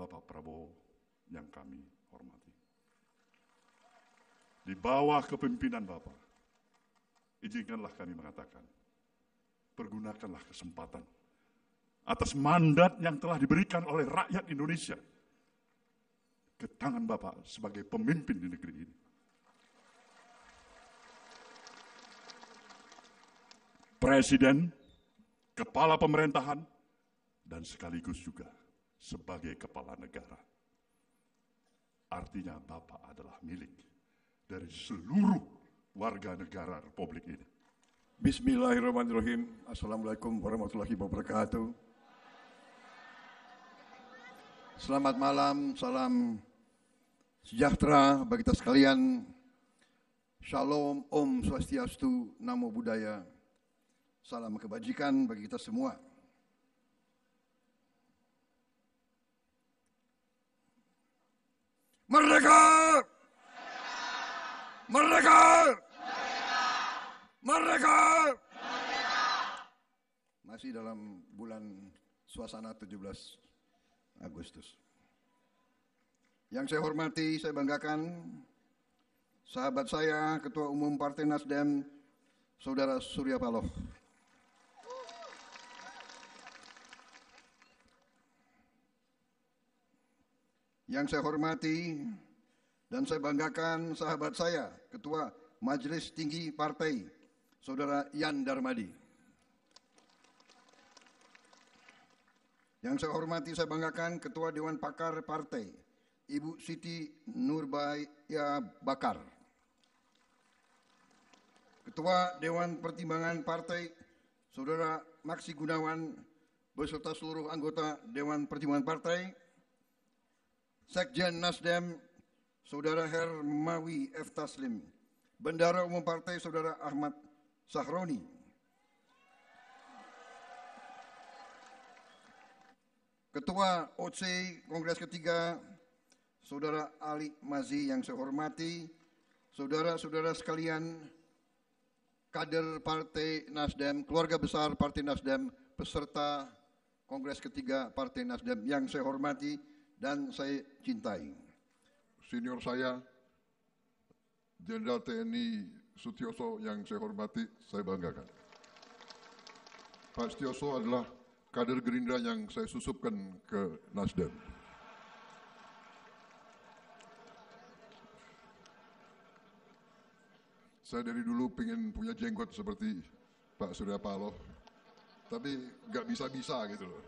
Bapak Prabowo yang kami hormati. Di bawah kepemimpinan Bapak, izinkanlah kami mengatakan, pergunakanlah kesempatan atas mandat yang telah diberikan oleh rakyat Indonesia ke tangan Bapak sebagai pemimpin di negeri ini. Presiden, kepala pemerintahan, dan sekaligus juga sebagai kepala negara. Artinya Bapak adalah milik dari seluruh warga negara Republik ini. Bismillahirrahmanirrahim. Assalamualaikum warahmatullahi wabarakatuh. Selamat malam, salam sejahtera bagi kita sekalian. Shalom, Om Swastiastu, Namo Buddhaya. Salam kebajikan bagi kita semua. Merdeka! Merdeka! Merdeka! Masih dalam bulan suasana 17 Agustus. Yang saya hormati, saya banggakan, sahabat saya, Ketua Umum Partai Nasdem, Saudara Surya Paloh. Yang saya hormati dan saya banggakan sahabat saya, Ketua Majelis Tinggi Partai, Saudara Yan Darmadi. Yang saya hormati, saya banggakan Ketua Dewan Pakar Partai, Ibu Siti Nurbaya Bakar. Ketua Dewan Pertimbangan Partai, Saudara Maksi Gunawan, beserta seluruh anggota Dewan Pertimbangan Partai. Sekjen Nasdem, Saudara Hermawi F. Taslim. Bendara Umum Partai, Saudara Ahmad Sahroni. Ketua OC Kongres Ketiga, Saudara Ali Mazi yang saya hormati, saudara-saudara sekalian, kader Partai Nasdem, keluarga besar Partai Nasdem, peserta Kongres Ketiga Partai Nasdem yang saya hormati dan saya cintai. Senior saya, Jenderal TNI Sutioso yang saya hormati, saya banggakan. Pak Sutioso adalah kader Gerindra yang saya susupkan ke Nasdem. Saya dari dulu pengen punya jenggot seperti Pak Surya Paloh, tapi nggak bisa-bisa gitu loh.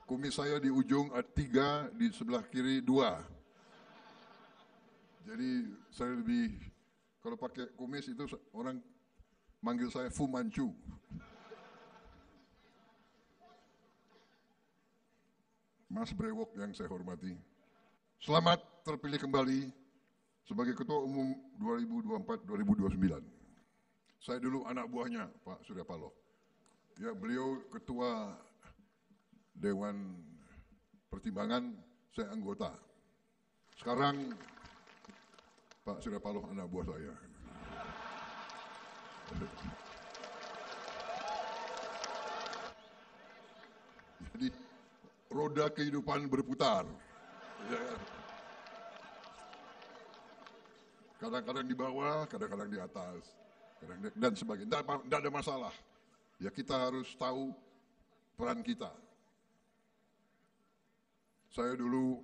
Kumis saya di ujung 3, di sebelah kiri 2. Jadi saya lebih, kalau pakai kumis itu orang manggil saya Fu Manchu. Mas Brewok yang saya hormati, selamat terpilih kembali sebagai Ketua Umum 2024-2029. Saya dulu anak buahnya Pak Surya Paloh. Ya, beliau Ketua Dewan Pertimbangan, saya anggota. Sekarang Pak Surya Paloh anak buah saya. Jadi roda kehidupan berputar. Kadang-kadang di bawah, kadang-kadang di atas, dan sebagainya. Tidak ada masalah. Ya, kita harus tahu peran kita. Saya dulu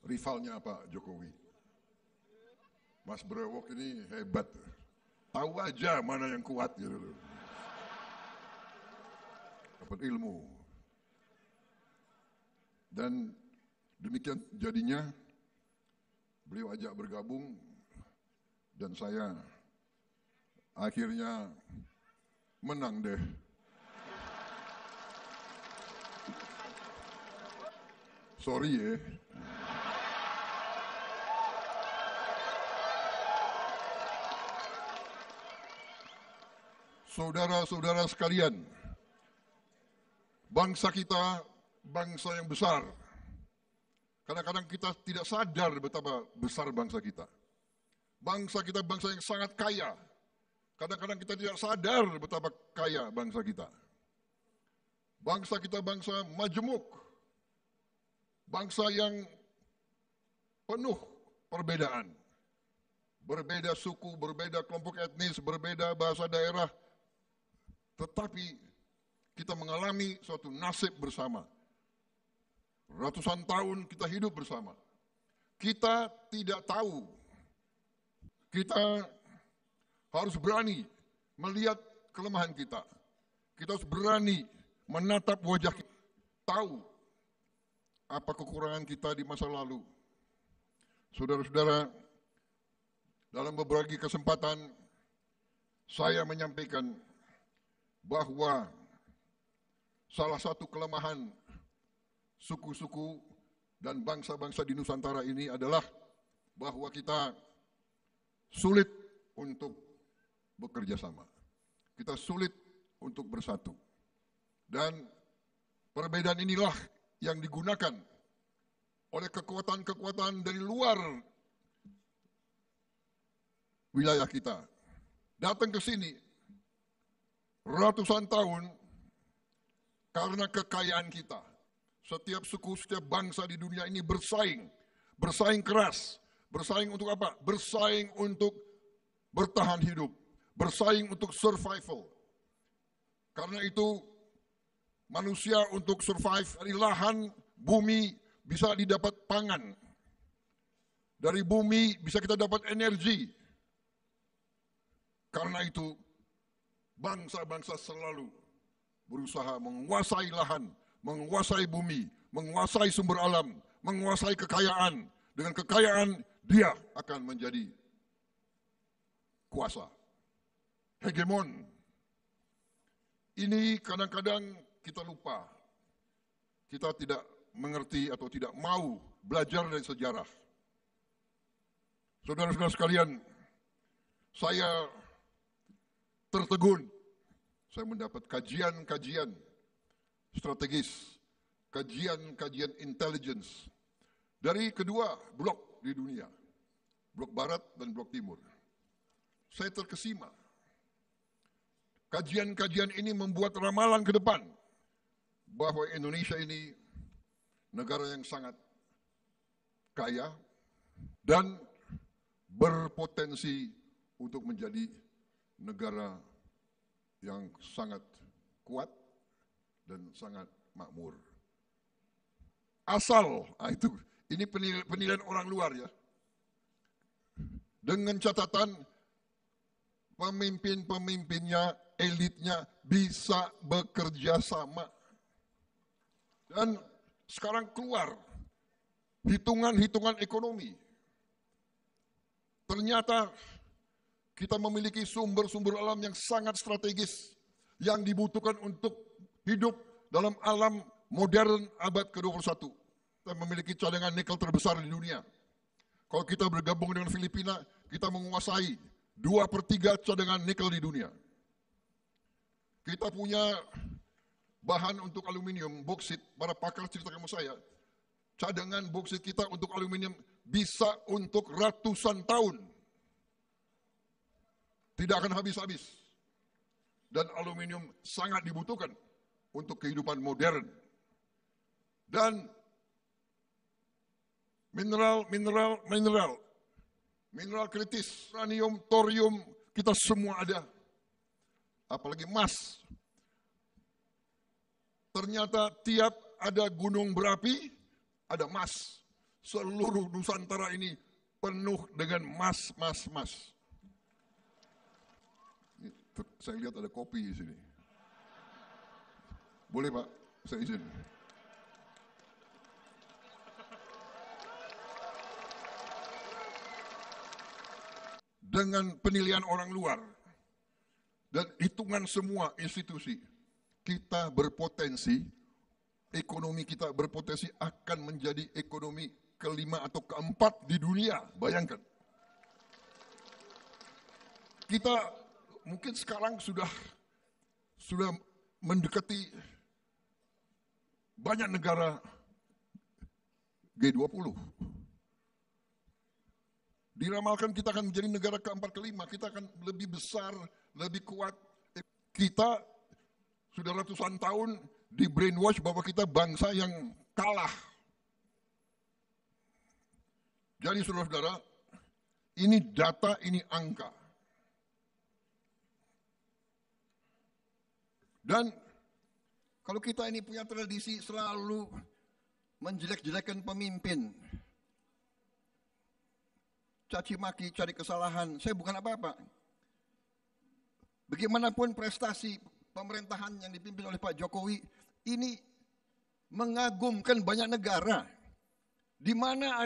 rivalnya Pak Jokowi. Mas Brewok ini hebat. Tahu aja mana yang kuat gitu. Dapat ilmu. Dan demikian jadinya beliau ajak bergabung dan saya akhirnya menang deh. Sorry ya. Saudara-saudara sekalian, bangsa kita bangsa yang besar. Kadang-kadang kita tidak sadar betapa besar bangsa kita. Bangsa kita bangsa yang sangat kaya. Kadang-kadang kita tidak sadar betapa kaya bangsa kita. Bangsa kita bangsa majemuk. bangsa yang penuh perbedaan. Berbeda suku, berbeda kelompok etnis, berbeda bahasa daerah. Tetapi kita mengalami suatu nasib bersama. Ratusan tahun kita hidup bersama. Kita tidak tahu. Kita harus berani melihat kelemahan kita. Kita harus berani menatap wajah kita. Tahu apa kekurangan kita di masa lalu. Saudara-saudara, dalam beberapa kesempatan saya menyampaikan bahwa salah satu kelemahan suku-suku dan bangsa-bangsa di Nusantara ini adalah bahwa kita sulit untuk bekerja sama. Kita sulit untuk bersatu. Dan perbedaan inilah yang digunakan oleh kekuatan-kekuatan dari luar wilayah kita. Datang ke sini ratusan tahun karena kekayaan kita. Setiap suku, setiap bangsa di dunia ini bersaing. Bersaing keras. Bersaing untuk apa? Bersaing untuk bertahan hidup. Bersaing untuk survival. Karena itu manusia untuk survive dari lahan, bumi bisa didapat pangan. Dari bumi bisa kita dapat energi. Karena itu bangsa-bangsa selalu berusaha menguasai lahan, menguasai bumi, menguasai sumber alam, menguasai kekayaan. Dengan kekayaan dia akan menjadi kuasa, hegemon. Ini kadang-kadang kita lupa. Kita tidak mengerti atau tidak mau belajar dari sejarah. Saudara-saudara sekalian, saya tertegun. Saya mendapat kajian-kajian strategis, kajian-kajian intelligence dari kedua blok di dunia, blok barat dan blok timur. Saya terkesima. Kajian-kajian ini membuat ramalan ke depan bahwa Indonesia ini negara yang sangat kaya dan berpotensi untuk menjadi negara yang sangat kuat dan sangat makmur. Asal, ini penilaian orang luar ya. Dengan catatan pemimpin-pemimpinnya, elitnya bisa bekerja sama. Dan sekarang keluar hitungan-hitungan ekonomi. Ternyata kita memiliki sumber-sumber alam yang sangat strategis yang dibutuhkan untuk hidup dalam alam modern abad ke-21. Kita memiliki cadangan nikel terbesar di dunia. Kalau kita bergabung dengan Filipina, kita menguasai 2/3 cadangan nikel di dunia. Kita punya bahan untuk aluminium, boksit. Para pakar ceritakan sama saya, cadangan boksit kita untuk aluminium bisa untuk ratusan tahun. Tidak akan habis-habis. Dan aluminium sangat dibutuhkan untuk kehidupan modern. Dan mineral kritis, uranium, thorium, kita semua ada. Apalagi emas. Ternyata tiap ada gunung berapi, ada emas. Seluruh Nusantara ini penuh dengan emas. Saya lihat ada kopi di sini. Boleh Pak, saya izin. Dengan penilaian orang luar dan hitungan semua institusi, kita berpotensi, ekonomi kita berpotensi akan menjadi ekonomi kelima atau keempat di dunia. Bayangkan. Kita mungkin sekarang sudah mendekati banyak negara G20. Diramalkan kita akan menjadi negara keempat, kelima. Kita akan lebih besar, lebih kuat. Kita sudah ratusan tahun di brainwash bahwa kita bangsa yang kalah. Jadi saudara-saudara, ini data, ini angka. Dan kalau kita ini punya tradisi selalu menjelek-jelekan pemimpin, caci maki, cari kesalahan, saya bukan apa-apa. Bagaimanapun prestasi pemerintahan yang dipimpin oleh Pak Jokowi ini mengagumkan banyak negara. Di mana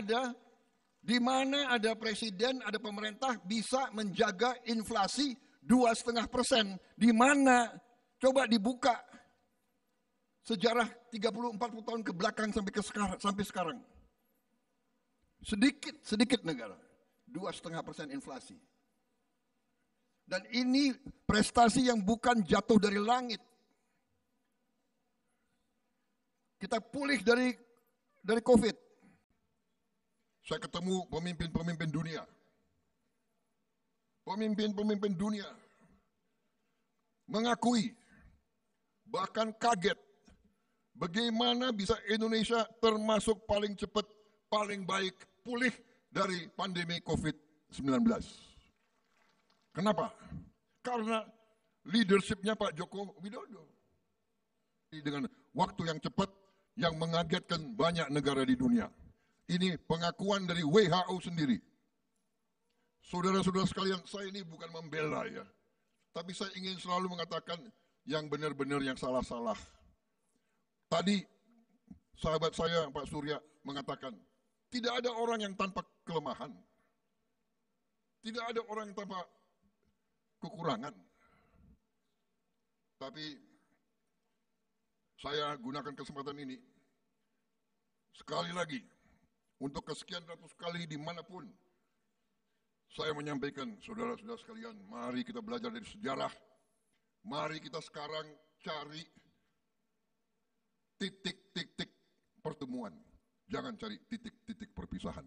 ada presiden, ada pemerintah bisa menjaga inflasi 2,5%. Di mana coba dibuka sejarah 30-40 tahun ke belakang sampai sekarang. Sedikit negara 2,5% inflasi. Dan ini prestasi yang bukan jatuh dari langit. Kita pulih dari COVID. Saya ketemu pemimpin-pemimpin dunia. Pemimpin-pemimpin dunia mengakui, bahkan kaget, bagaimana bisa Indonesia termasuk paling cepat, paling baik pulih dari pandemi COVID-19. Kenapa? Karena leadership-nya Pak Joko Widodo. Dengan waktu yang cepat, yang mengagetkan banyak negara di dunia. Ini pengakuan dari WHO sendiri. Saudara-saudara sekalian, saya ini bukan membela ya. Tapi saya ingin selalu mengatakan yang benar-benar, yang salah-salah. Tadi sahabat saya Pak Surya mengatakan, tidak ada orang yang tanpa kelemahan. Tidak ada orang yang tanpa kekurangan. Tapi saya gunakan kesempatan ini sekali lagi untuk kesekian ratus kali dimanapun saya menyampaikan, saudara-saudara sekalian, mari kita belajar dari sejarah. Mari kita sekarang cari titik-titik pertemuan. Jangan cari titik-titik perpisahan.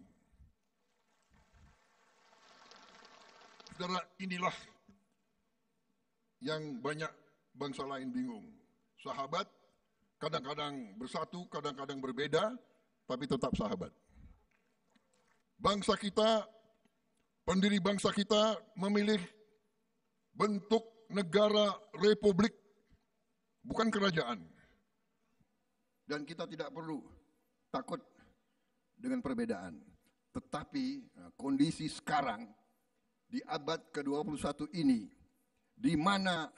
Saudara, inilah yang banyak bangsa lain bingung. Sahabat kadang-kadang bersatu, kadang-kadang berbeda, tapi tetap sahabat. Bangsa kita, pendiri bangsa kita memilih bentuk negara republik, bukan kerajaan. Dan kita tidak perlu takut dengan perbedaan. Tetapi kondisi sekarang di abad ke-21 ini, di mana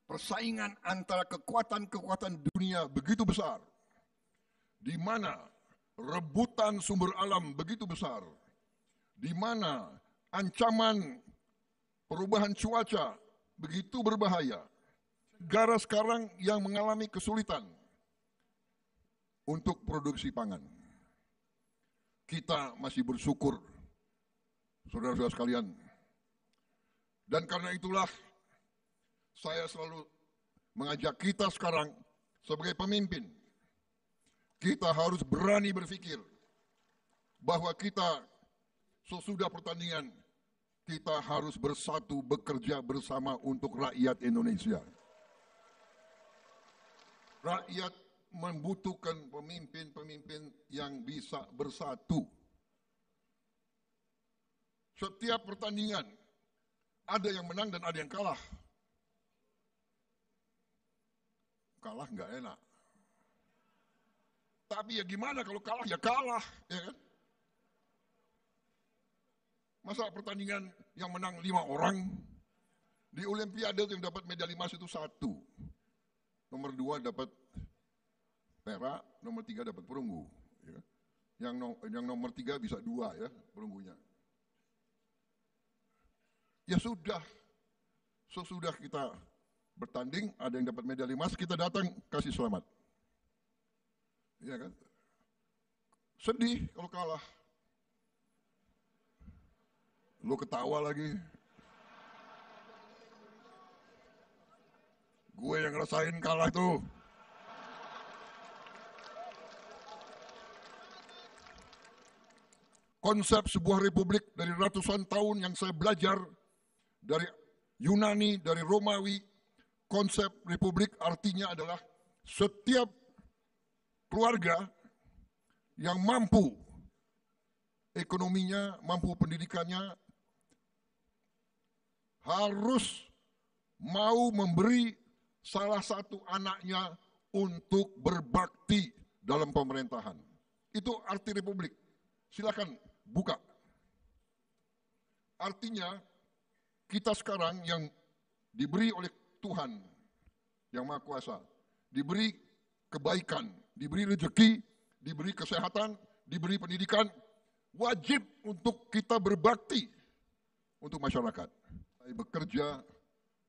persaingan antara kekuatan-kekuatan dunia begitu besar, di mana rebutan sumber alam begitu besar, di mana ancaman perubahan cuaca begitu berbahaya, negara sekarang yang mengalami kesulitan untuk produksi pangan. Kita masih bersyukur, saudara-saudara sekalian. Dan karena itulah saya selalu mengajak kita sekarang sebagai pemimpin, kita harus berani berpikir bahwa kita sesudah pertandingan, kita harus bersatu bekerja bersama untuk rakyat Indonesia. Rakyat membutuhkan pemimpin-pemimpin yang bisa bersatu. Setiap pertandingan ada yang menang dan ada yang kalah. Kalah nggak enak. Tapi ya gimana kalau kalah ya kalah, ya kan? Masa pertandingan yang menang 5 orang, di Olimpiade yang dapat medali emas itu 1. Nomor 2 dapat perak, nomor 3 dapat perunggu. Ya. Yang nomor 3 bisa 2 ya perunggunya. Ya sudah, sesudah kita bertanding, ada yang dapat medali emas, kita datang kasih selamat. Ya kan? Sedih kalau kalah. Lu ketawa lagi. Gue yang ngerasain kalah tuh. Konsep sebuah republik dari ratusan tahun yang saya belajar dari Yunani, dari Romawi, konsep republik artinya adalah setiap keluarga yang mampu ekonominya, mampu pendidikannya, harus mau memberi salah satu anaknya untuk berbakti dalam pemerintahan. Itu arti republik. Silakan buka. Artinya kita sekarang yang diberi oleh Tuhan yang Maha Kuasa, diberi kebaikan, diberi rezeki, diberi kesehatan, diberi pendidikan, wajib untuk kita berbakti untuk masyarakat. Saya bekerja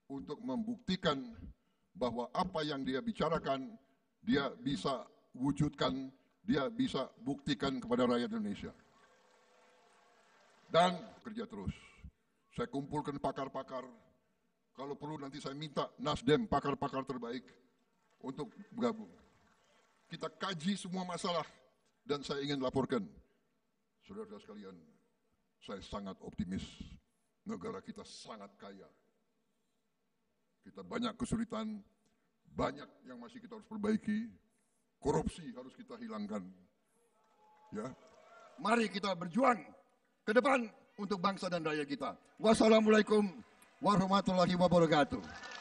untuk membuktikan bahwa apa yang dia bicarakan, dia bisa wujudkan, dia bisa buktikan kepada rakyat Indonesia. Dan kerja terus. Saya kumpulkan pakar-pakar. Kalau perlu nanti saya minta Nasdem, pakar-pakar terbaik untuk bergabung. Kita kaji semua masalah dan saya ingin laporkan. Saudara-saudara sekalian, saya sangat optimis. Negara kita sangat kaya. Kita banyak kesulitan, banyak yang masih kita harus perbaiki. Korupsi harus kita hilangkan. Ya. Mari kita berjuang ke depan untuk bangsa dan rakyat kita. Wassalamualaikum warahmatullahi wabarakatuh.